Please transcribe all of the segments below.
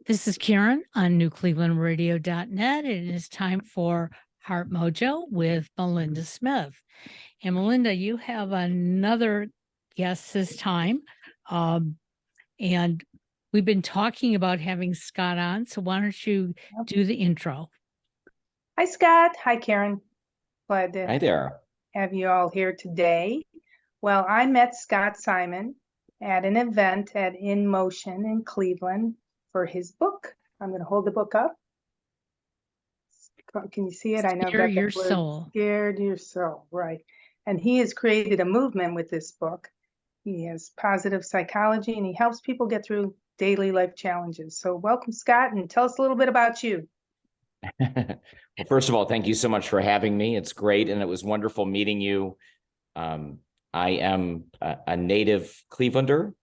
This is Karen on newclevelandradio.net. It is time for Heart Mojo with Melinda Smith. And Melinda, you have another guest this time. And we've been talking about having Scott on. So why don't you do the intro? Hi, Scott. Hi, Karen. Glad to Hi there. have you all here today. Well, I met Scott Simon at an event at In Motion in Cleveland for his book. I'm going to hold the book up. Can you see it? I know. Scare Your Soul. Scared Your Soul, right. And he has created a movement with this book. He has positive psychology and he helps people get through daily life challenges. So welcome, Scott, and tell us a little bit about you. Well, first of all, thank you so much for having me. It's great, and it was wonderful meeting you. I am a native Clevelander,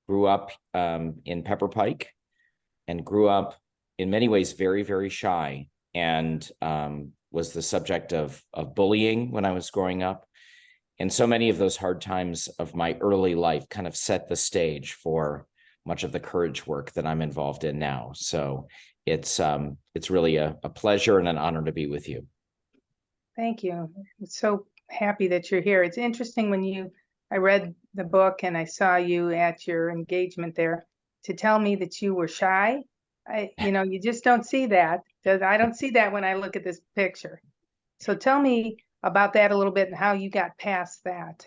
grew up in Pepper Pike, and grew up in many ways very, very shy, and was the subject of bullying when I was growing up. And so many of those hard times of my early life kind of set the stage for much of the courage work that I'm involved in now. So it's really a pleasure and an honor to be with you. Thank you. I'm so happy that you're here. It's interesting when I read the book and I saw you at your engagement there to tell me that you were shy. You just don't see that. I don't see that when I look at this picture. So tell me about that a little bit and how you got past that.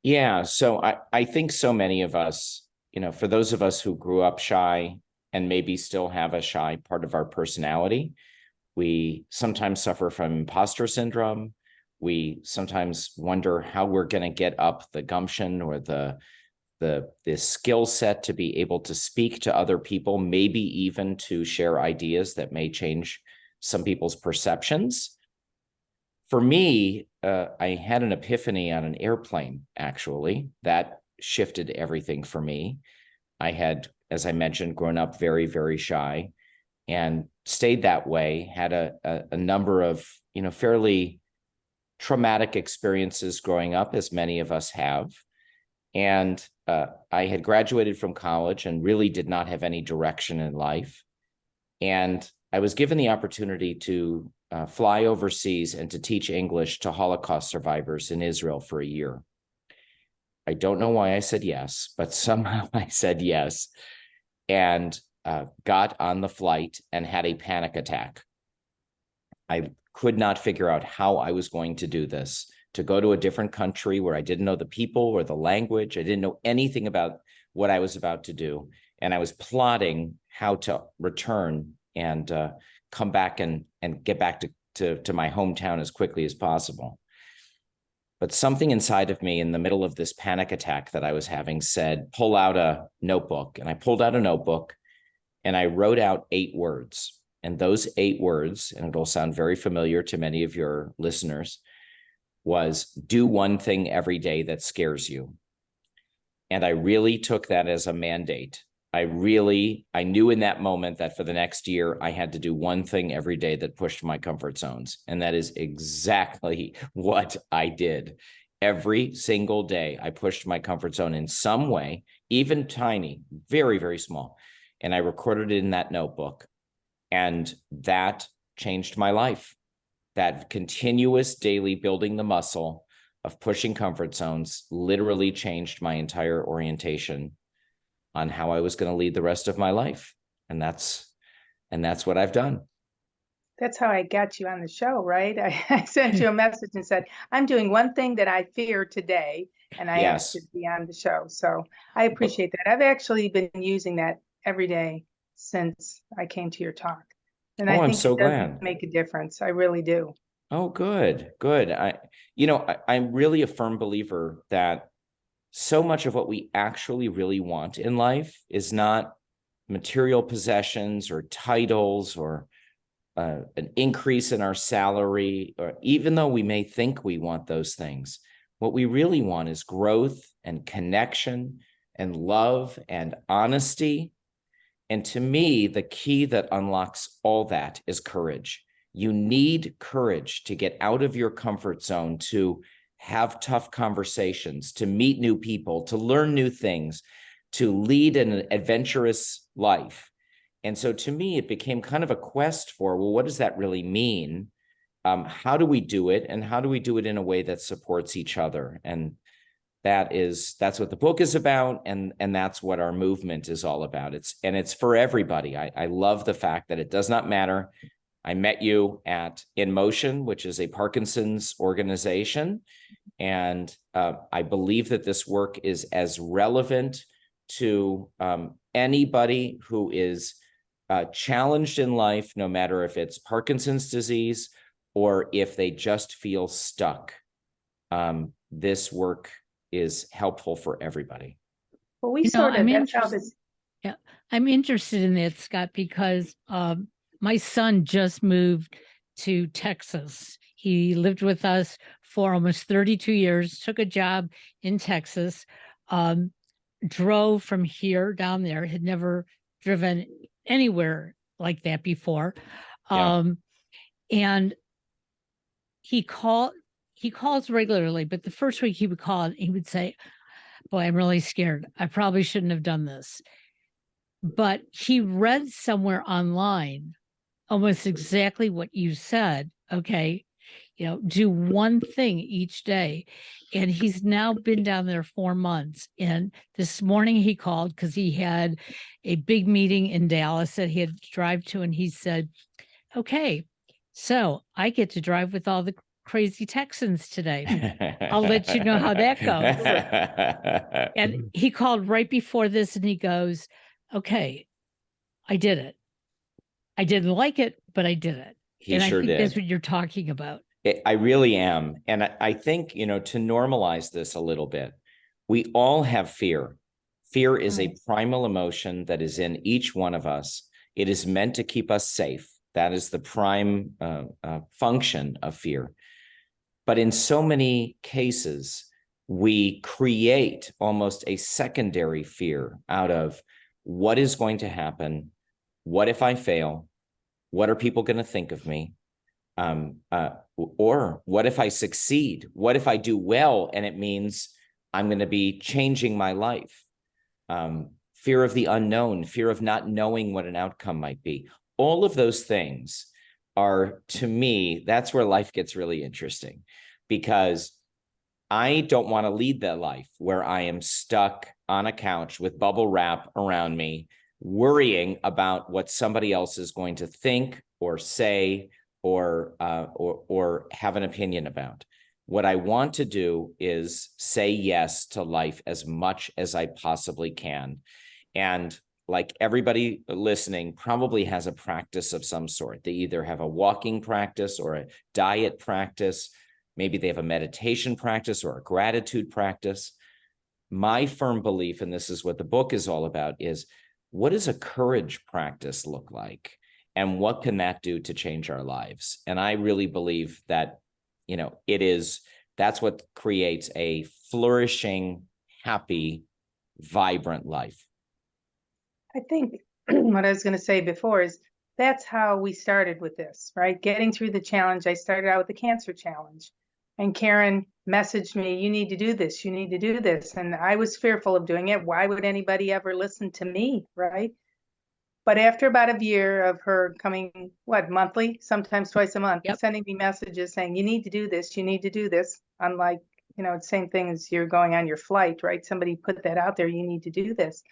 Yeah, so I think so many of us, for those of us who grew up shy and maybe still have a shy part of our personality, we sometimes suffer from imposter syndrome. We sometimes wonder how we're going to get up the gumption or the skill set to be able to speak to other people, maybe even to share ideas that may change some people's perceptions. For me, I had an epiphany on an airplane, actually. That shifted everything for me. I had, as I mentioned, grown up very, very shy and stayed that way, had a number of, fairly traumatic experiences growing up, as many of us have. And I had graduated from college and really did not have any direction in life. And I was given the opportunity to fly overseas and to teach English to Holocaust survivors in Israel for a year. I don't know why I said yes, but somehow I said yes, and got on the flight and had a panic attack. I could not figure out how I was going to do this, to go to a different country where I didn't know the people or the language. I didn't know anything about what I was about to do. And I was plotting how to return and come back and get back to my hometown as quickly as possible. But something inside of me in the middle of this panic attack that I was having said, pull out a notebook. And I pulled out a notebook and I wrote out 8 words. And those 8 words, and it'll sound very familiar to many of your listeners, was do one thing every day that scares you. And I really took that as a mandate. I knew in that moment that for the next year, I had to do one thing every day that pushed my comfort zones. And that is exactly what I did. Every single day, I pushed my comfort zone in some way, even tiny, very, very small. And I recorded it in that notebook. And that changed my life. That continuous daily building the muscle of pushing comfort zones literally changed my entire orientation on how I was going to lead the rest of my life. And that's what I've done. That's how I got you on the show, right? I sent you a message and said, I'm doing one thing that I fear today, and I asked you to be on the show. So I appreciate that. I've actually been using that every day since I came to your talk. And I think I'm so it does glad. make a difference. I really do. Oh, good. I'm really a firm believer that so much of what we actually really want in life is not material possessions or titles or an increase in our salary, or even though we may think we want those things, what we really want is growth and connection and love and honesty. And to me, the key that unlocks all that is courage. You need courage to get out of your comfort zone, to have tough conversations, to meet new people, to learn new things, to lead an adventurous life. And so to me, it became kind of a quest for, well, what does that really mean? How do we do it? And how do we do it in a way that supports each other? And that's what the book is about. And that's what our movement is all about. It's for everybody. I love the fact that it does not matter. I met you at In Motion, which is a Parkinson's organization. And I believe that this work is as relevant to anybody who is challenged in life, no matter if it's Parkinson's disease or if they just feel stuck. This work is helpful for everybody. Well, we sort of, that's how this. Yeah, I'm interested in that, Scott, because my son just moved to Texas. He lived with us for almost 32 years, took a job in Texas, drove from here down there, had never driven anywhere like that before. And he calls regularly, but the first week he would call and he would say, boy, I'm really scared. I probably shouldn't have done this. But he read somewhere online almost exactly what you said. Okay, do one thing each day. And he's now been down there 4 months. And this morning he called because he had a big meeting in Dallas that he had to drive to. And he said, okay, so I get to drive with all the crazy Texans today. I'll let you know how that goes. And he called right before this and he goes, okay, I did it. I didn't like it, but I did it. He sure did. That's what you're talking about. I really am. And I think, to normalize this a little bit, we all have fear. Fear is a primal emotion that is in each one of us. It is meant to keep us safe. That is the prime function of fear. But in so many cases, we create almost a secondary fear out of what is going to happen. What if I fail? What are people going to think of me? Or what if I succeed? What if I do well and it means I'm going to be changing my life? Fear of the unknown, fear of not knowing what an outcome might be. All of those things are, to me, that's where life gets really interesting, because I don't want to lead that life where I am stuck on a couch with bubble wrap around me, worrying about what somebody else is going to think or say or have an opinion about. What I want to do is say yes to life as much as I possibly can. And like everybody listening probably has a practice of some sort. They either have a walking practice or a diet practice. Maybe they have a meditation practice or a gratitude practice. My firm belief, and this is what the book is all about, is what does a courage practice look like? And what can that do to change our lives? And I really believe that, that's what creates a flourishing, happy, vibrant life. I think what I was going to say before is that's how we started with this, right? Getting through the challenge. I started out with the cancer challenge, and Karen messaged me, you need to do this, you need to do this. And I was fearful of doing it. Why would anybody ever listen to me, right? But after about a year of her coming, monthly, sometimes twice a month, sending me messages saying, you need to do this, you need to do this. Unlike, it's the same thing as you're going on your flight, right? Somebody put that out there, you need to do this.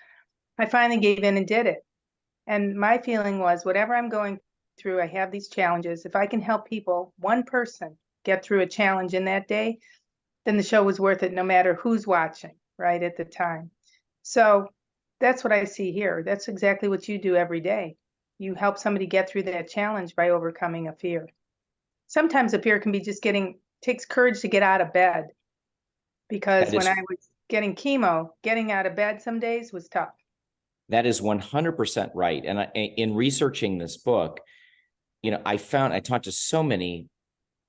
I finally gave in and did it. And my feeling was, whatever I'm going through, I have these challenges. If I can help people, one person, get through a challenge in that day, then the show was worth it, no matter who's watching, right, at the time. So that's what I see here. That's exactly what you do every day. You help somebody get through that challenge by overcoming a fear. Sometimes a fear can be just takes courage to get out of bed. Because when I was getting chemo, getting out of bed some days was tough. That is 100% right. And in researching this book, I talked to so many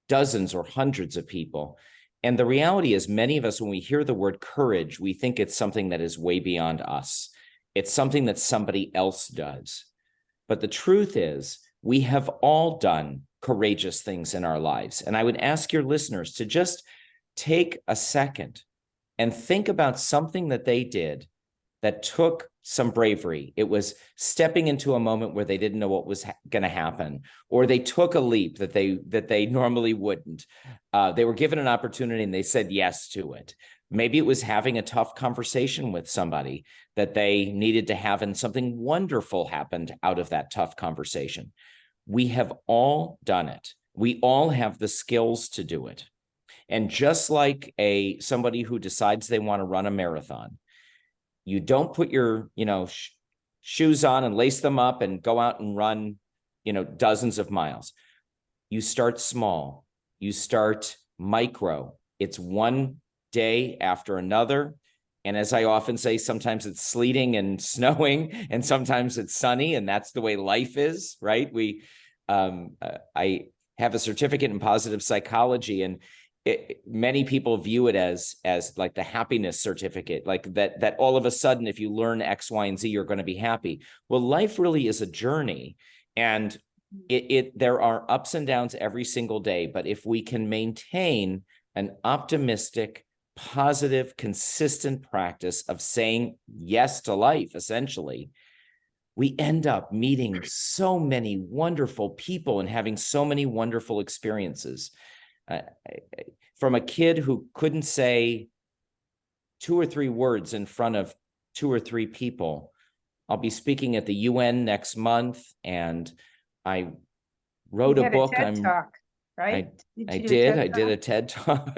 dozens or hundreds of people. And the reality is, many of us, when we hear the word courage, we think it's something that is way beyond us. It's something that somebody else does. But the truth is, we have all done courageous things in our lives. And I would ask your listeners to just take a second and think about something that they did that took some bravery. It was stepping into a moment where they didn't know what was going to happen, or they took a leap that they normally wouldn't. They were given an opportunity and they said yes to it. Maybe it was having a tough conversation with somebody that they needed to have, and something wonderful happened out of that tough conversation. We have all done it. We all have the skills to do it. And just like somebody who decides they want to run a marathon, you don't put your, shoes on and lace them up and go out and run, dozens of miles. You start small. You start micro. It's one day after another. And as I often say, sometimes it's sleeting and snowing, and sometimes it's sunny, and that's the way life is, right? I have a certificate in positive psychology, and many people view it as like the happiness certificate, like that all of a sudden, if you learn X, Y, and Z, you're going to be happy. Well, life really is a journey, and there are ups and downs every single day. But if we can maintain an optimistic, positive, consistent practice of saying yes to life, essentially, we end up meeting so many wonderful people and having so many wonderful experiences. From a kid who couldn't say 2 or 3 words in front of 2 or 3 people. I'll be speaking at the UN next month, and I wrote a book. A TED Talk, right? I did a TED Talk.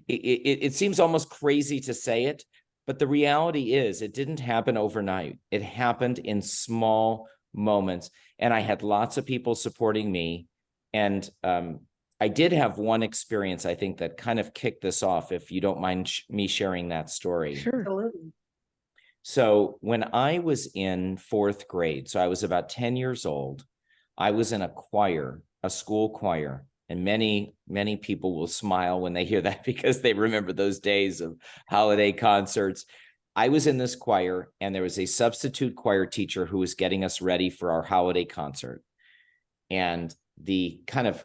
It seems almost crazy to say it, but the reality is it didn't happen overnight. It happened in small moments, and I had lots of people supporting me. And I did have one experience, I think, that kind of kicked this off, if you don't mind me sharing that story. Sure. Absolutely. So when I was in 4th grade, so I was about 10 years old, I was in a choir, a school choir, and many, many people will smile when they hear that because they remember those days of holiday concerts. I was in this choir, and there was a substitute choir teacher who was getting us ready for our holiday concert. And the kind of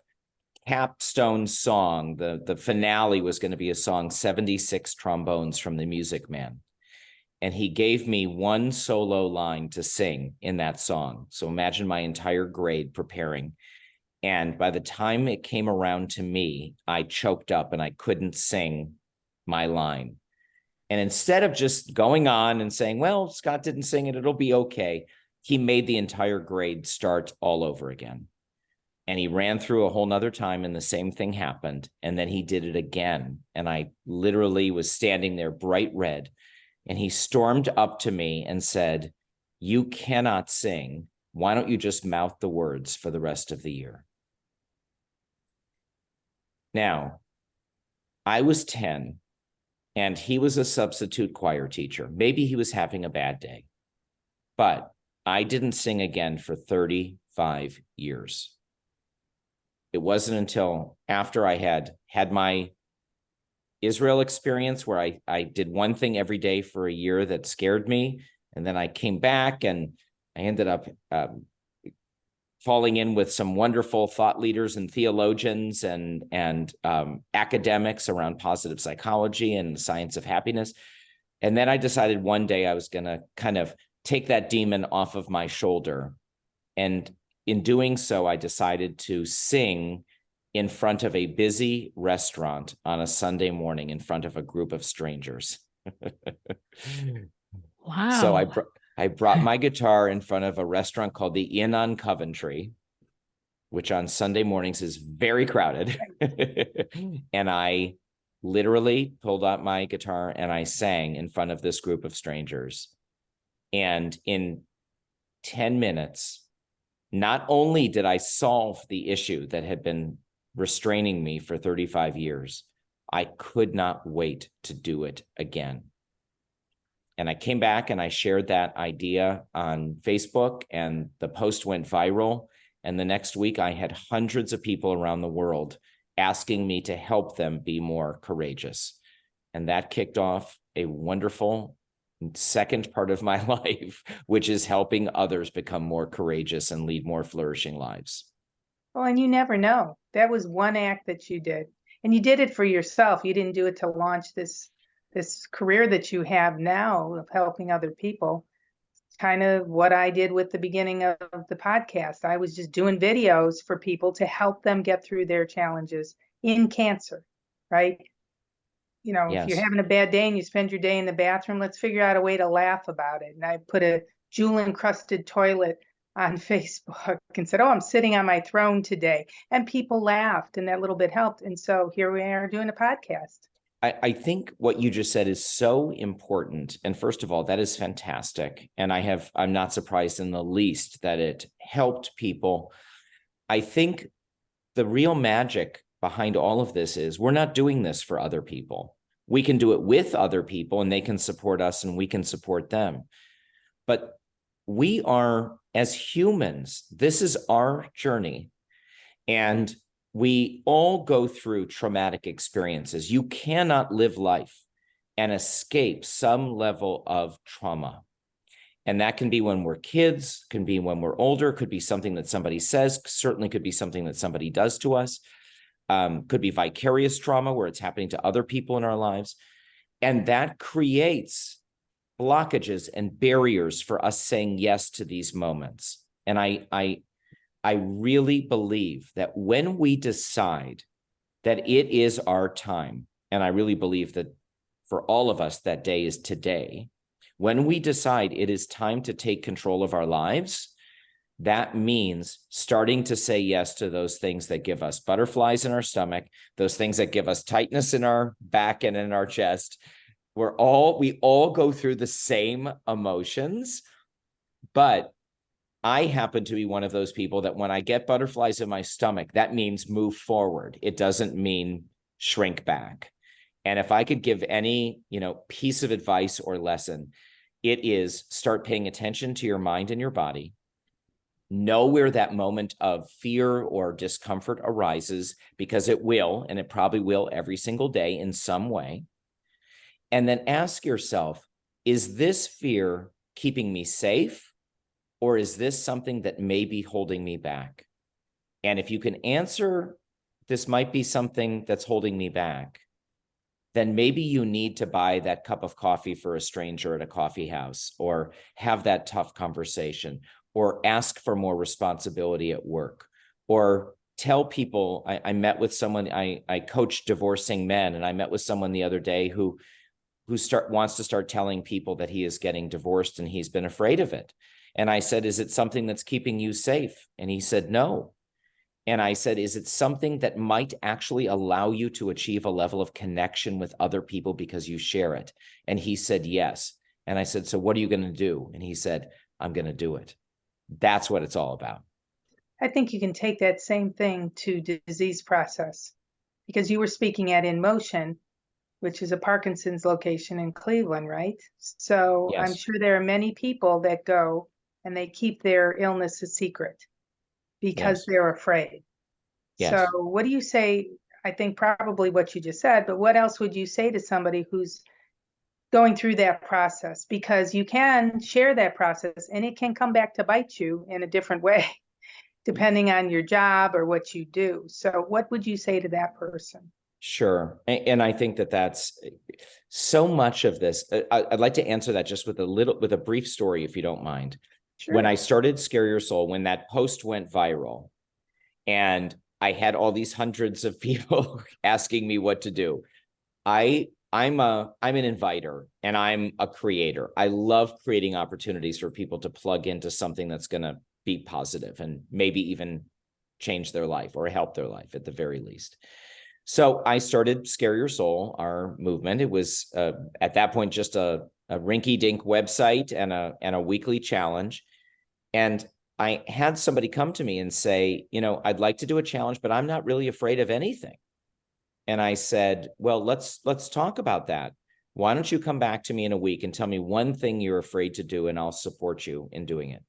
capstone song, the finale, was going to be a song, 76 Trombones from the Music Man. And he gave me one solo line to sing in that song. So imagine my entire grade preparing. And by the time it came around to me, I choked up and I couldn't sing my line. And instead of just going on and saying, well, Scott didn't sing it, it'll be okay, he made the entire grade start all over again. And he ran through a whole nother time, and the same thing happened. And then he did it again. And I literally was standing there bright red. And he stormed up to me and said, "You cannot sing. Why don't you just mouth the words for the rest of the year?" Now, I was 10, and he was a substitute choir teacher. Maybe he was having a bad day. But I didn't sing again for 35 years. It wasn't until after I had my Israel experience where I did one thing every day for a year that scared me. And then I came back, and I ended up falling in with some wonderful thought leaders and theologians and academics around positive psychology and the science of happiness. And then I decided one day I was going to kind of take that demon off of my shoulder. And in doing so, I decided to sing in front of a busy restaurant on a Sunday morning in front of a group of strangers. Wow. So I brought my guitar in front of a restaurant called the Inn on Coventry, which on Sunday mornings is very crowded. And I literally pulled out my guitar and I sang in front of this group of strangers. And in 10 minutes, not only did I solve the issue that had been restraining me for 35 years, I could not wait to do it again. And I came back and I shared that idea on Facebook, and the post went viral. And the next week I had hundreds of people around the world asking me to help them be more courageous. And that kicked off a wonderful second part of my life, which is helping others become more courageous and lead more flourishing lives. Well, and you never know. That was one act that you did. And you did it for yourself. You didn't do it to launch this this career that you have now of helping other people, kind of what I did with the beginning of the podcast. I was just doing videos for people to help them get through their challenges in cancer, right? You know, if you're Yes. having a bad day and you spend your day in the bathroom, let's figure out a way to laugh about it. And I put a jewel encrusted toilet on Facebook and said, "Oh, I'm sitting on my throne today." And people laughed, and that little bit helped. And so here we are doing a podcast. I think what you just said is so important. And first of all, that is fantastic. And I'm not surprised in the least that it helped people. I think the real magic behind all of this is we're not doing this for other people. We can do it with other people and they can support us and we can support them. But we are, as humans, this is our journey. And we all go through traumatic experiences. You cannot live life and escape some level of trauma. And that can be when we're kids, can be when we're older, could be something that somebody says, certainly could be something that somebody does to us, could be vicarious trauma where it's happening to other people in our lives. And that creates blockages and barriers for us saying yes to these moments. And I really believe that when we decide that it is our time, and I really believe that for all of us, that day is today, when we decide it is time to take control of our lives, that means starting to say yes to those things that give us butterflies in our stomach, those things that give us tightness in our back and in our chest. We all go through the same emotions, but I happen to be one of those people that when I get butterflies in my stomach, that means move forward. It doesn't mean shrink back. And if I could give any, piece of advice or lesson, it is start paying attention to your mind and your body. Know where that moment of fear or discomfort arises, because it will, and it probably will every single day in some way. And then ask yourself, is this fear keeping me safe? Or is this something that may be holding me back? And if you can answer, this might be something that's holding me back, then maybe you need to buy that cup of coffee for a stranger at a coffee house, or have that tough conversation, or ask for more responsibility at work, or tell people. I met with someone, I coach divorcing men, and I met with someone the other day who wants to start telling people that he is getting divorced and he's been afraid of it. And I said, is it something that's keeping you safe? And he said, no. And I said, is it something that might actually allow you to achieve a level of connection with other people because you share it? And he said, yes. And I said, so what are you going to do? And he said, I'm going to do it. That's what it's all about. I think you can take that same thing to disease process, because you were speaking at In Motion, which is a Parkinson's location in Cleveland, right? So Yes. I'm sure there are many people that go and they keep their illness a secret because Yes. they're afraid. Yes. So what do you say? I think probably what you just said, but what else would you say to somebody who's going through that process? Because you can share that process and it can come back to bite you in a different way, depending on your job or what you do. So what would you say to that person? Sure. And I think that that's so much of this. I'd like to answer that just with a brief story, if you don't mind. Sure. When I started Scare Your Soul, when that post went viral and I had all these hundreds of people asking me what to do, I'm an inviter and I'm a creator. I love creating opportunities for people to plug into something that's going to be positive and maybe even change their life or help their life at the very least. So I started Scare Your Soul, our movement. It was at that point just a rinky-dink website and a weekly challenge. And I had somebody come to me and say, I'd like to do a challenge, but I'm not really afraid of anything. And I said, well, let's talk about that. Why don't you come back to me in a week and tell me one thing you're afraid to do, and I'll support you in doing it.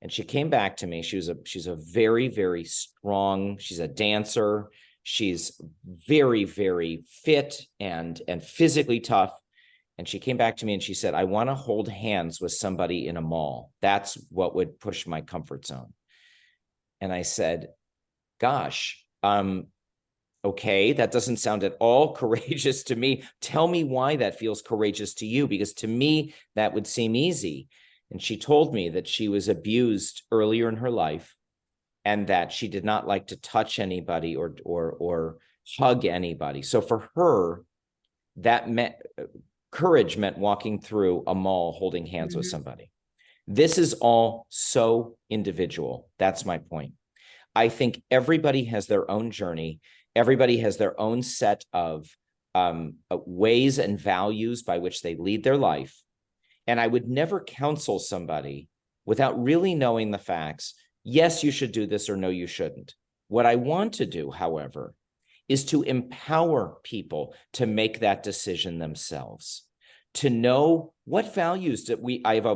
And she came back to me. She's a very, very strong, she's a dancer. She's very, very fit and physically tough. And she came back to me and she said, I want to hold hands with somebody in a mall. That's what would push my comfort zone. And I said, gosh, Okay, that doesn't sound at all courageous to me. Tell me why that feels courageous to you, because to me, that would seem easy. And she told me that she was abused earlier in her life and that she did not like to touch anybody or hug anybody. So for her, that meant courage meant walking through a mall holding hands with somebody. This is all so individual. That's my point. I think everybody has their own journey. Everybody has their own set of ways and values by which they lead their life. And I would never counsel somebody without really knowing the facts. Yes, you should do this, or no, you shouldn't. What I want to do, however, is to empower people to make that decision themselves, to know what values that I have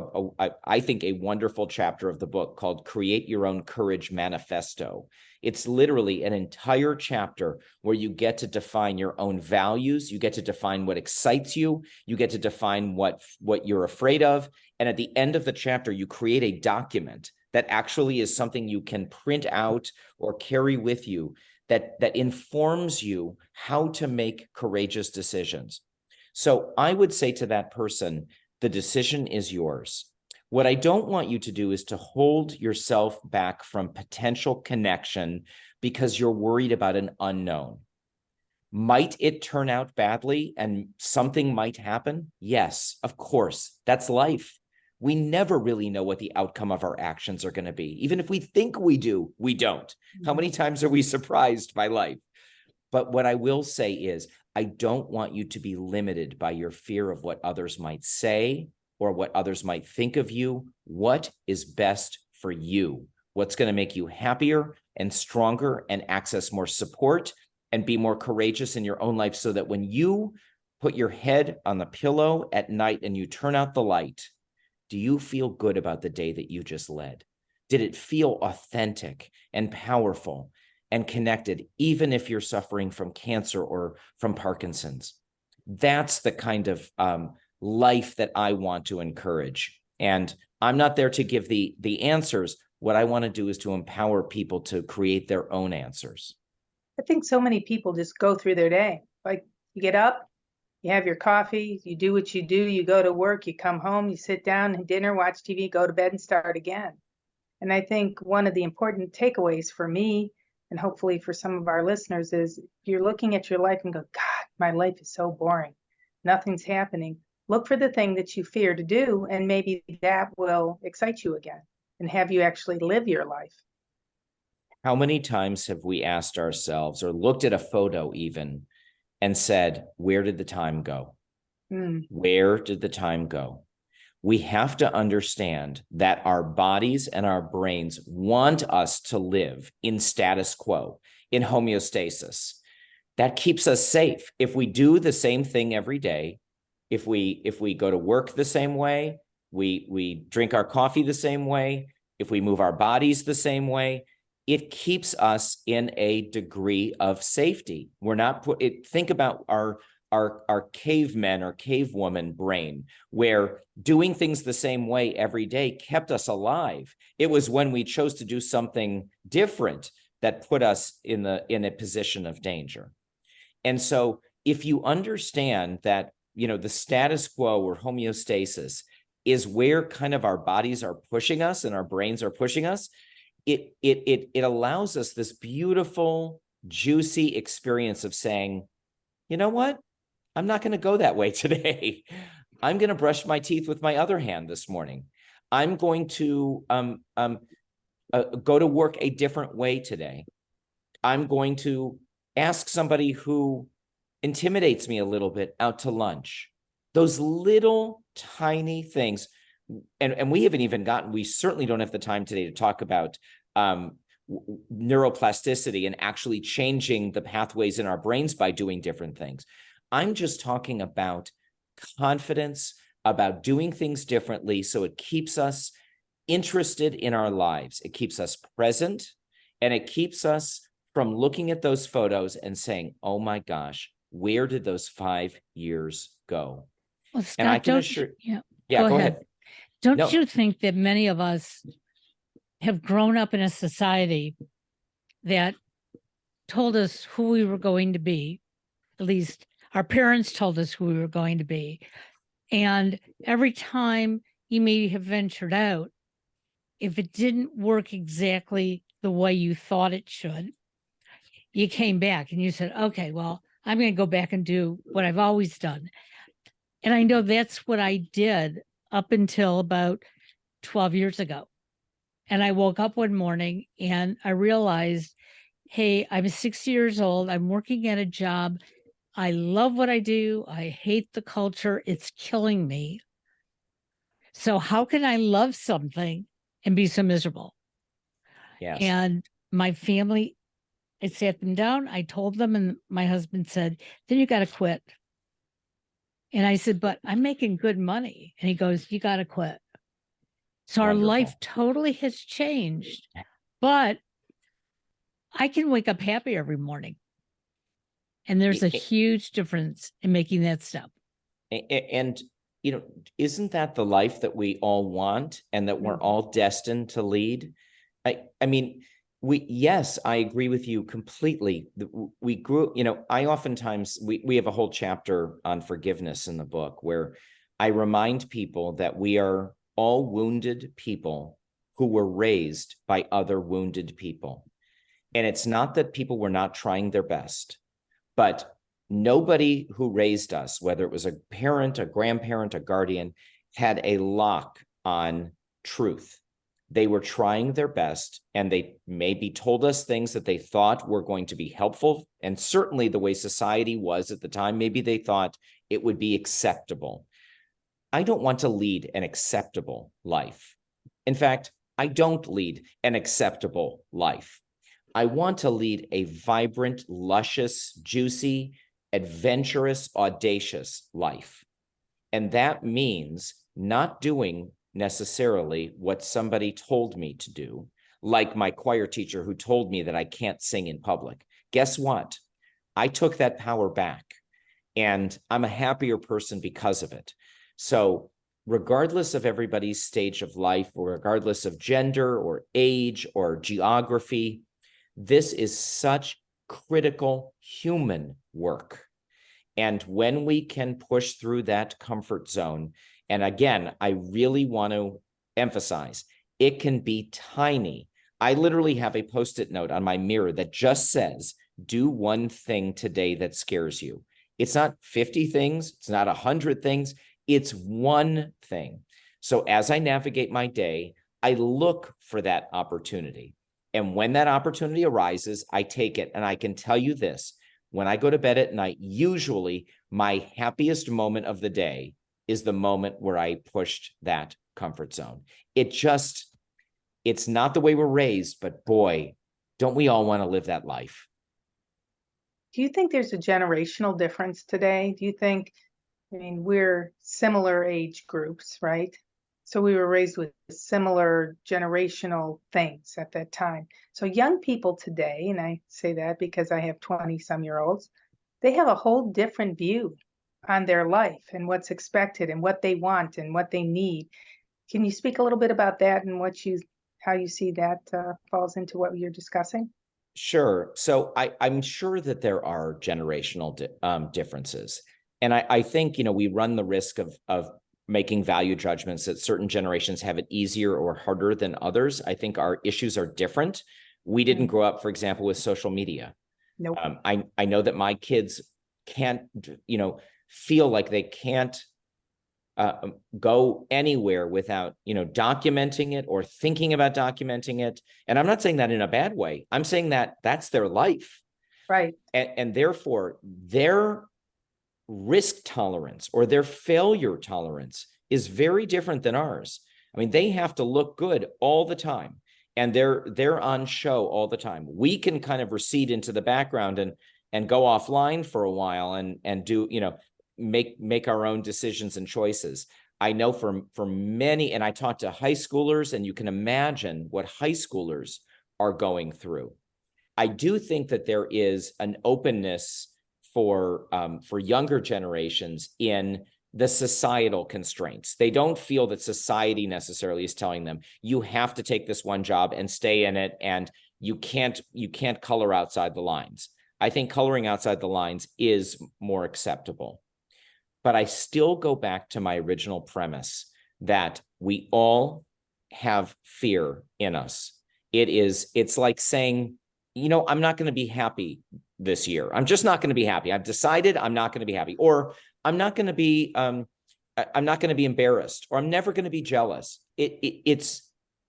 I think a wonderful chapter of the book called Create Your Own Courage Manifesto. It's literally an entire chapter where you get to define your own values, you get to define what excites you, you get to define what you're afraid of, and at the end of the chapter, you create a document that actually is something you can print out or carry with you that informs you how to make courageous decisions. So I would say to that person, the decision is yours. What I don't want you to do is to hold yourself back from potential connection because you're worried about an unknown. Might it turn out badly and something might happen? Yes, of course. That's life. We never really know what the outcome of our actions are going to be. Even if we think we do, we don't. How many times are we surprised by life? But what I will say is, I don't want you to be limited by your fear of what others might say or what others might think of you. What is best for you? What's going to make you happier and stronger and access more support and be more courageous in your own life, so that when you put your head on the pillow at night and you turn out the light, do you feel good about the day that you just led? Did it feel authentic and powerful and connected, even if you're suffering from cancer or from Parkinson's? That's the kind of life that I want to encourage. And I'm not there to give the answers. What I want to do is to empower people to create their own answers. I think so many people just go through their day. Like, you get up, you have your coffee, you do what you do, you go to work, you come home, you sit down, and dinner, watch TV, go to bed, and start again. And I think one of the important takeaways for me, and hopefully for some of our listeners, is you're looking at your life and go, God, my life is so boring. Nothing's happening. Look for the thing that you fear to do, and maybe that will excite you again and have you actually live your life. How many times have we asked ourselves, or looked at a photo even, and said, where did the time go? Where did the time go? We have to understand that our bodies and our brains want us to live in status quo, in homeostasis. That keeps us safe. If we do the same thing every day, if we go to work the same way, we drink our coffee the same way, if we move our bodies the same way, it keeps us in a degree of safety. We're not think about our cavemen or cavewoman brain, where doing things the same way every day kept us alive. It was when we chose to do something different that put us in a position of danger. And so if you understand that, the status quo or homeostasis is where kind of our bodies are pushing us and our brains are pushing us, it allows us this beautiful, juicy experience of saying, you know what? I'm not going to go that way today. I'm going to brush my teeth with my other hand this morning. I'm going to go to work a different way today. I'm going to ask somebody who intimidates me a little bit out to lunch. Those little tiny things. And we haven't even we certainly don't have the time today to talk about neuroplasticity and actually changing the pathways in our brains by doing different things. I'm just talking about confidence, about doing things differently, so it keeps us interested in our lives. It keeps us present, and it keeps us from looking at those photos and saying, oh my gosh, where did those 5 years go? Well, Scott, and I can assure yeah, go ahead. Don't you think that many of us have grown up in a society that told us who we were going to be. At least our parents told us who we were going to be. And every time you may have ventured out, if it didn't work exactly the way you thought it should, you came back and you said, okay, well, I'm going to go back and do what I've always done. And I know that's what I did up until about 12 years ago. And I woke up one morning and I realized, hey, I'm 60 years old. I'm working at a job. I love what I do. I hate the culture. It's killing me. So how can I love something and be so miserable? Yes. And my family, I sat them down. I told them, and my husband said, then you got to quit. And I said, but I'm making good money. And he goes, you got to quit. So our Wonderful. life totally has changed, but I can wake up happy every morning. And there's a huge difference in making that step. And, you know, isn't that the life that we all want and that we're all destined to lead? I mean, yes, I agree with you completely. We grew, you know, I oftentimes, we have a whole chapter on forgiveness in the book where I remind people that we are all wounded people who were raised by other wounded people. And it's not that people were not trying their best, but nobody who raised us, whether it was a parent, a grandparent, a guardian, had a lock on truth. They were trying their best, and they maybe told us things that they thought were going to be helpful. And certainly the way society was at the time, maybe they thought it would be acceptable. I don't want to lead an acceptable life. In fact, I don't lead an acceptable life. I want to lead a vibrant, luscious, juicy, adventurous, audacious life. And that means not doing necessarily what somebody told me to do, like my choir teacher who told me that I can't sing in public. Guess what? I took that power back, and I'm a happier person because of it. So regardless of everybody's stage of life, or regardless of gender or age or geography, this is such critical human work. And when we can push through that comfort zone, and again, I really want to emphasize, it can be tiny. I literally have a Post-it note on my mirror that just says, do one thing today that scares you. It's not 50 things. It's not 100 things. It's one thing. So as I navigate my day, I look for that opportunity. And when that opportunity arises, I take it. And I can tell you this, when I go to bed at night, usually my happiest moment of the day is the moment where I pushed that comfort zone. It's not the way we're raised, but boy, don't we all want to live that life? Do you think there's a generational difference today? Do you think, I mean, we're similar age groups, right? So we were raised with similar generational things at that time. So young people today, and I say that because I have 20-some-year-olds, they have a whole different view on their life and what's expected and what they want and what they need. Can you speak a little bit about that and how you see that falls into what you're discussing? Sure. So I'm sure that there are generational differences. And I think, you know, we run the risk of making value judgments that certain generations have it easier or harder than others. I think our issues are different. We didn't grow up, for example, with social media. Nope. I know that my kids can't, you know, feel like they can't go anywhere without, you know, documenting it or thinking about documenting it. And I'm not saying that in a bad way. I'm saying that that's their life. Right. And therefore, their risk tolerance or their failure tolerance is very different than ours. I mean, they have to look good all the time, and they're on show all the time. We can kind of recede into the background and go offline for a while and do, you know, make our own decisions and choices. I know for many, and I talk to high schoolers, and you can imagine what high schoolers are going through. I do think that there is an openness for younger generations in the societal constraints. They don't feel that society necessarily is telling them, you have to take this one job and stay in it, and you can't color outside the lines. I think coloring outside the lines is more acceptable. But I still go back to my original premise that we all have fear in us. It's like saying, I'm not going to be happy this year. I'm just not going to be happy. I've decided I'm not going to be happy, or I'm not going to be embarrassed, or I'm never going to be jealous. It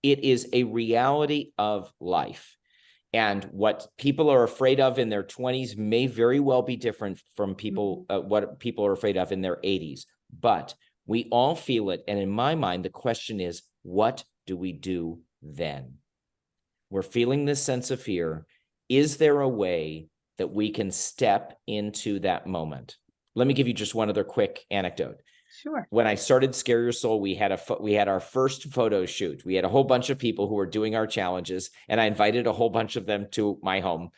is a reality of life. And what people are afraid of in their 20s may very well be different from what people are afraid of in their 80s. But we all feel it. And in my mind, the question is, what do we do then? We're feeling this sense of fear. Is there a way that we can step into that moment? Let me give you just one other quick anecdote. Sure. When I started Scare Your Soul, we had our first photo shoot. We had a whole bunch of people who were doing our challenges, and I invited a whole bunch of them to my home.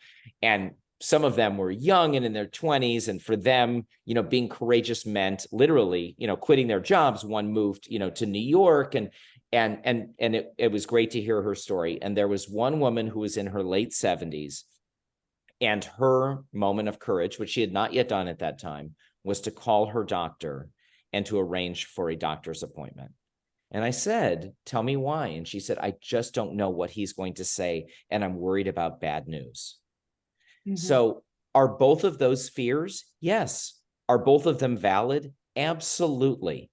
And some of them were young and in their 20s. And for them, being courageous meant literally, quitting their jobs. One moved, to New York, and it was great to hear her story. And there was one woman who was in her late 70s, and her moment of courage, which she had not yet done at that time, was to call her doctor and to arrange for a doctor's appointment. And I said, tell me why. And she said, I just don't know what he's going to say, and I'm worried about bad news. Mm-hmm. So are both of those fears? Yes. Are both of them valid? Absolutely.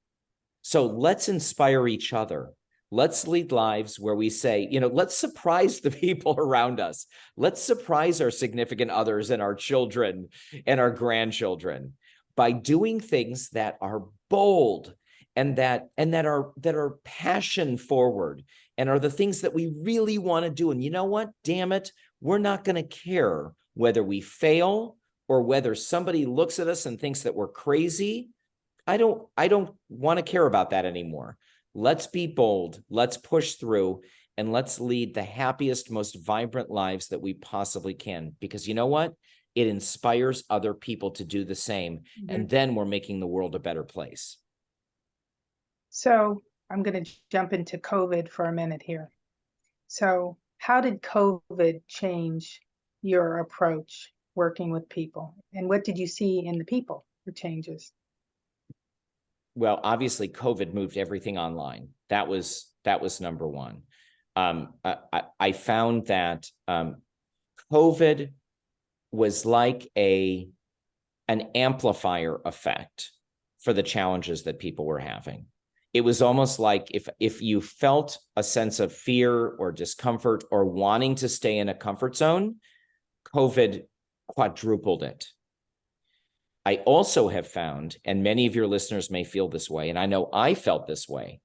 So let's inspire each other. Let's lead lives where we say, let's surprise the people around us. Let's surprise our significant others and our children and our grandchildren by doing things that are bold and that are passion forward and are the things that we really want to do. And you know what? Damn it, we're not going to care whether we fail or whether somebody looks at us and thinks that we're crazy. I don't want to care about that anymore. Let's be bold. Let's push through, and let's lead the happiest, most vibrant lives that we possibly can. Because you know what? It inspires other people to do the same. Mm-hmm. And then we're making the world a better place. So I'm going to jump into COVID for a minute here. So how did COVID change your approach working with people? And what did you see in the people for changes? Well, obviously, COVID moved everything online. That was number one. I found that COVID was like an amplifier effect for the challenges that people were having. It was almost like if you felt a sense of fear or discomfort or wanting to stay in a comfort zone, COVID quadrupled it. I also have found, and many of your listeners may feel this way, and I know I felt this way,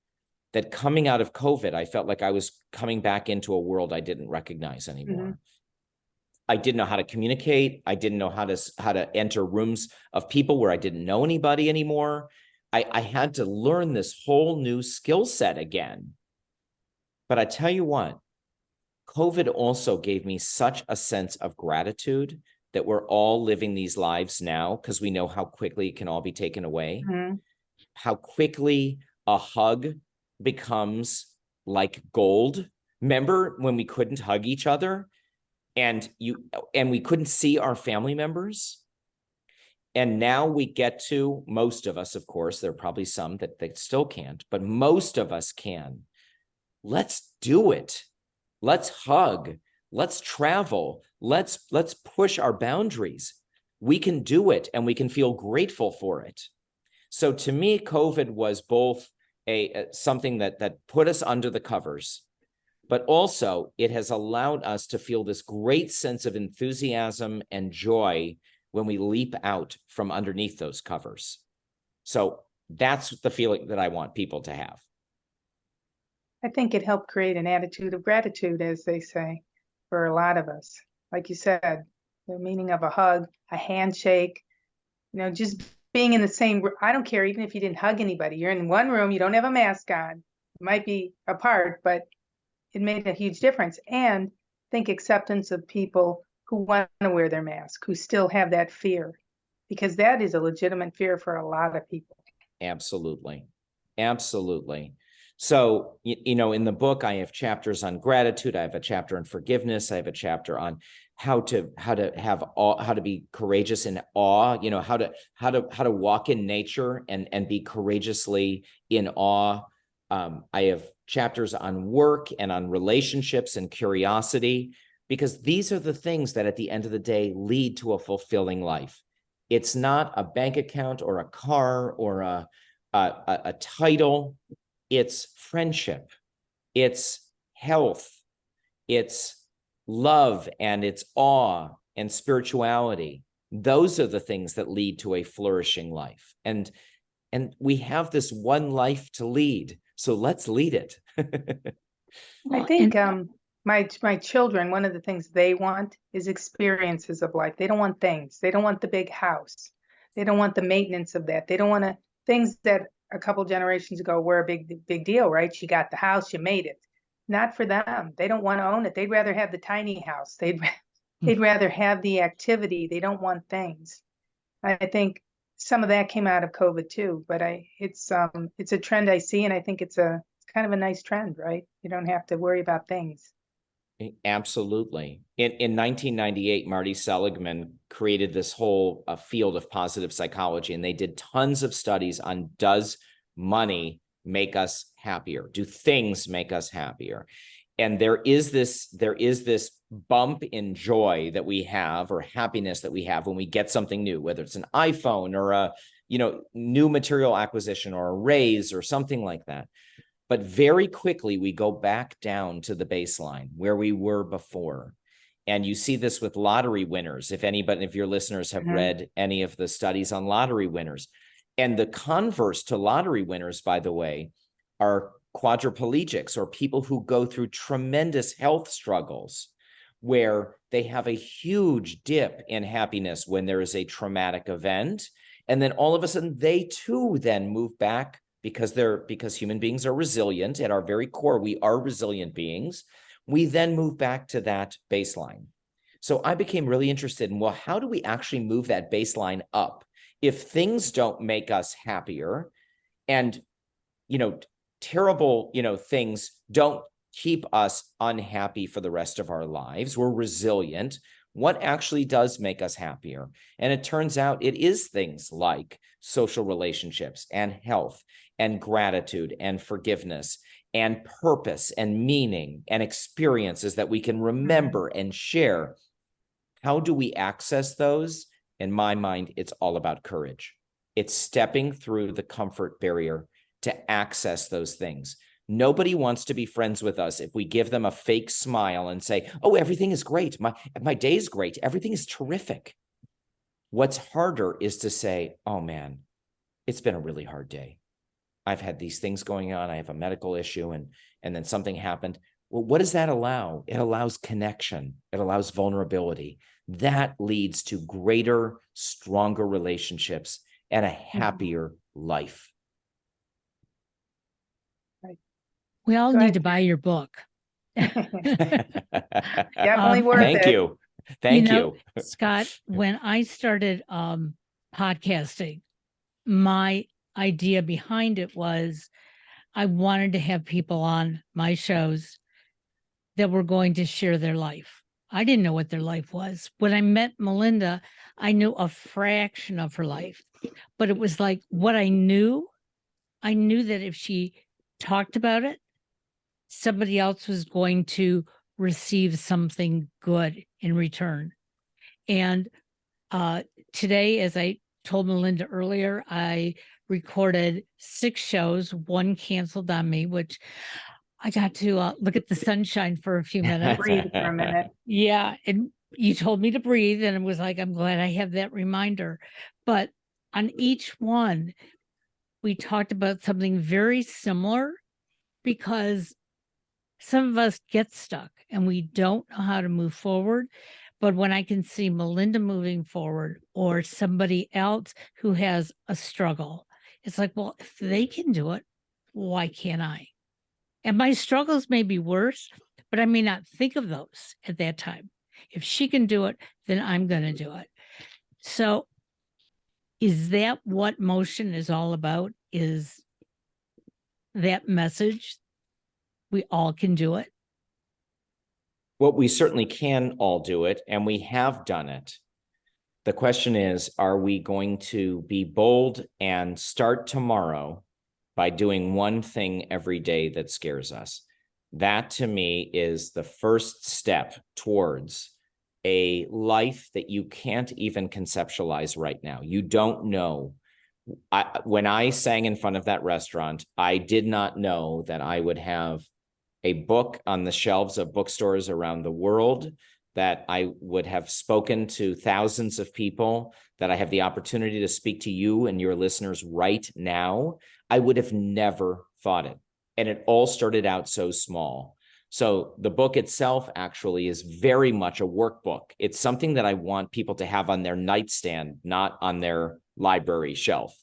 that coming out of COVID, I felt like I was coming back into a world I didn't recognize anymore. Mm-hmm. I didn't know how to communicate. I didn't know how to enter rooms of people where I didn't know anybody anymore. I had to learn this whole new skill set again. But I tell you what, COVID also gave me such a sense of gratitude that we're all living these lives now because we know how quickly it can all be taken away, mm-hmm. how quickly a hug becomes like gold. Remember when we couldn't hug each other and we couldn't see our family members? And now we get to, most of us, of course, there are probably some that still can't, but most of us can. Let's do it. Let's hug. Let's travel. Let's push our boundaries. We can do it, and we can feel grateful for it. So to me, COVID was both something that put us under the covers, but also it has allowed us to feel this great sense of enthusiasm and joy when we leap out from underneath those covers. So that's the feeling that I want people to have. I think it helped create an attitude of gratitude, as they say, for a lot of us. Like you said, the meaning of a hug, a handshake, just being in the same room. I don't care, even if you didn't hug anybody. You're in one room, you don't have a mask on. It might be apart, but it made a huge difference. And I think acceptance of people who want to wear their mask, who still have that fear, because that is a legitimate fear for a lot of people. Absolutely. Absolutely. So, in the book, I have chapters on gratitude. I have a chapter on forgiveness. I have a chapter on how to have awe, how to be courageous in awe, how to walk in nature and be courageously in awe. I have chapters on work and on relationships and curiosity, because these are the things that at the end of the day lead to a fulfilling life. It's not a bank account or a car or a title. It's friendship, it's health, it's love, and it's awe and spirituality. Those are the things that lead to a flourishing life. And we have this one life to lead. So let's lead it. I think my children, one of the things they want is experiences of life. They don't want things. They don't want the big house. They don't want the maintenance of that. They don't want things that a couple generations ago were a big deal, right? You got the house, you made it. Not for them. They don't want to own it. They'd rather have the tiny house. They'd rather have the activity. They don't want things. I think some of that came out of COVID too, but it's a trend I see, and I think it's kind of a nice trend, right? You don't have to worry about things. Absolutely. In 1998, Marty Seligman created this whole field of positive psychology, and they did tons of studies on, does money make us happier? Do things make us happier? And there is this bump in joy that we have, or happiness that we have when we get something new, whether it's an iPhone or a new material acquisition or a raise or something like that. But very quickly, we go back down to the baseline where we were before. And you see this with lottery winners. If your listeners have read any of the studies on lottery winners. And the converse to lottery winners, by the way, are quadriplegics, or people who go through tremendous health struggles, where they have a huge dip in happiness when there is a traumatic event. And then all of a sudden, they too then move back, because human beings are resilient. At our very core, we are resilient beings. We then move back to that baseline. So I became really interested in, well, how do we actually move that baseline up? If things don't make us happier, and, terrible, things don't keep us unhappy for the rest of our lives, we're resilient, what actually does make us happier? And it turns out it is things like social relationships and health and gratitude and forgiveness and purpose and meaning and experiences that we can remember and share. How do we access those? In my mind, it's all about courage. It's stepping through the comfort barrier to access those things. Nobody wants to be friends with us if we give them a fake smile and say, oh, everything is great. My day's great. Everything is terrific. What's harder is to say, oh man, it's been a really hard day. I've had these things going on. I have a medical issue, and then something happened. Well, what does that allow? It allows connection. It allows vulnerability. That leads to greater, stronger relationships and a happier life. We all need to buy your book. Definitely worth it. Thank you. Thank you. Scott, when I started podcasting, my idea behind it was I wanted to have people on my shows that were going to share their life. I didn't know what their life was. When I met Melinda, I knew a fraction of her life, but it was like what I knew that if she talked about it, somebody else was going to receive something good in return. And today, as I told Melinda earlier, I recorded 6 shows, 1 canceled on me, which I got to look at the sunshine for a few minutes. Breathe for a minute. Yeah. And you told me to breathe, and it was like, I'm glad I have that reminder. But on each one, we talked about something very similar, because some of us get stuck and we don't know how to move forward. But when I can see Melinda moving forward, or somebody else who has a struggle, it's like, well, if they can do it, why can't I? And my struggles may be worse, but I may not think of those at that time. If she can do it, then I'm going to do it. So is that what motion is all about? Is that message? We all can do it. Well, we certainly can all do it, and we have done it. The question is, are we going to be bold and start tomorrow by doing one thing every day that scares us? That, to me, is the first step towards a life that you can't even conceptualize right now. You don't know. When I sang in front of that restaurant, I did not know that I would have a book on the shelves of bookstores around the world, that I would have spoken to thousands of people, that I have the opportunity to speak to you and your listeners right now. I would have never thought it. And it all started out so small. So the book itself actually is very much a workbook. It's something that I want people to have on their nightstand, not on their library shelf.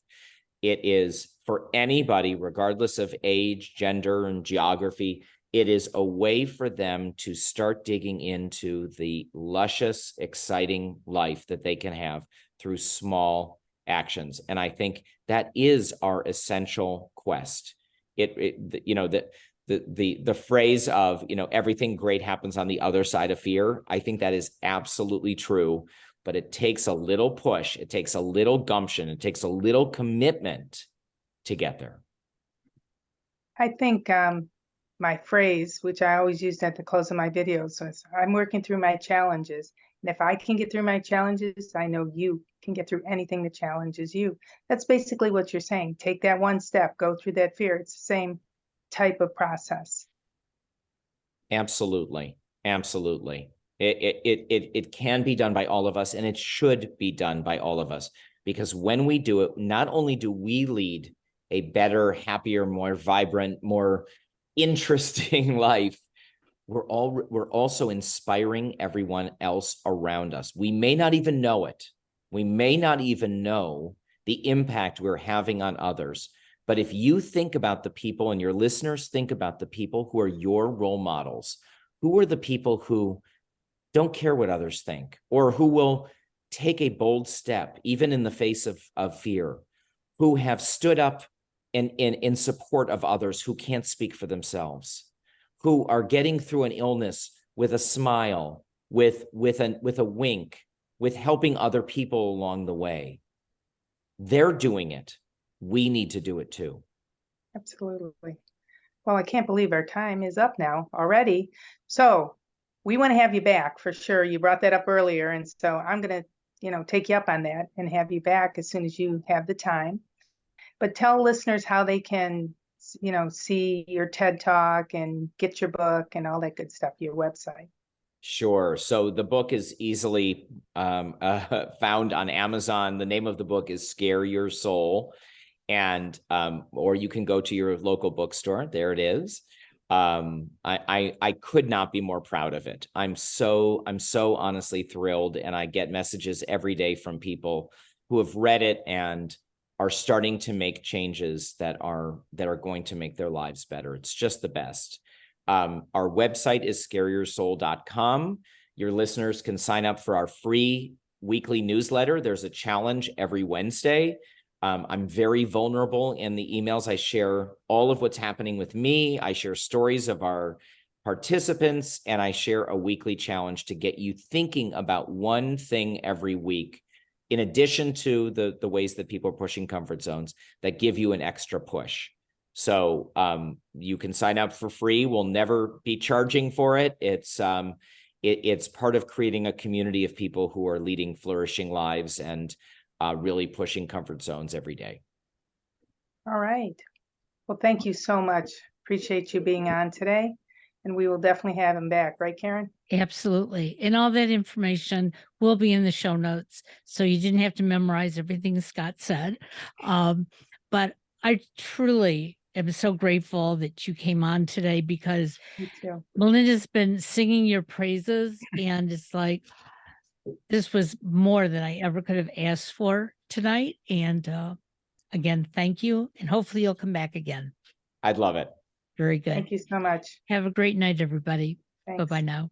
It is for anybody, regardless of age, gender, and geography. It is a way for them to start digging into the luscious, exciting life that they can have through small actions. And I think that is our essential quest. The phrase of, everything great happens on the other side of fear. I think that is absolutely true, but it takes a little push. It takes a little gumption. It takes a little commitment to get there. I think my phrase, which I always use at the close of my videos, was I'm working through my challenges. And if I can get through my challenges, I know you can get through anything that challenges you. That's basically what you're saying. Take that one step, go through that fear. It's the same type of process. Absolutely. Absolutely. It can be done by all of us, and it should be done by all of us, because when we do it, not only do we lead a better, happier, more vibrant, more interesting life, we're also inspiring everyone else around us. We may not even know it. We may not even know the impact we're having on others. But if you think about the people, and your listeners think about the people who are your role models, who are the people who don't care what others think, or who will take a bold step, even in the face of fear, who have stood up in support of others who can't speak for themselves, who are getting through an illness with a smile, with a wink, with helping other people along the way. They're doing it. We need to do it too. Absolutely. Well, I can't believe our time is up now already. So we want to have you back for sure. You brought that up earlier. And so I'm going to, take you up on that and have you back as soon as you have the time. But tell listeners how they can, see your TED Talk and get your book and all that good stuff, your website. Sure. So the book is easily found on Amazon. The name of the book is Scare Your Soul. And or you can go to your local bookstore. There it is. I could not be more proud of it. I'm so honestly thrilled, and I get messages every day from people who have read it and are starting to make changes that are going to make their lives better. It's just the best. Our website is scareyoursoul.com. Your listeners can sign up for our free weekly newsletter. There's a challenge every Wednesday. I'm very vulnerable in the emails. I share all of what's happening with me. I share stories of our participants, and I share a weekly challenge to get you thinking about one thing every week, in addition to the ways that people are pushing comfort zones that give you an extra push. So you can sign up for free. We'll never be charging for it. It's part of creating a community of people who are leading flourishing lives and really pushing comfort zones every day. All right. Well, thank you so much. Appreciate you being on today. And we will definitely have him back. Right, Karen? Absolutely. And all that information will be in the show notes. So you didn't have to memorize everything Scott said. But I truly am so grateful that you came on today, because Me too. Melinda's been singing your praises, and it's like, this was more than I ever could have asked for tonight. And again, thank you. And hopefully you'll come back again. I'd love it. Very good. Thank you so much. Have a great night, everybody. Thanks. Bye-bye now.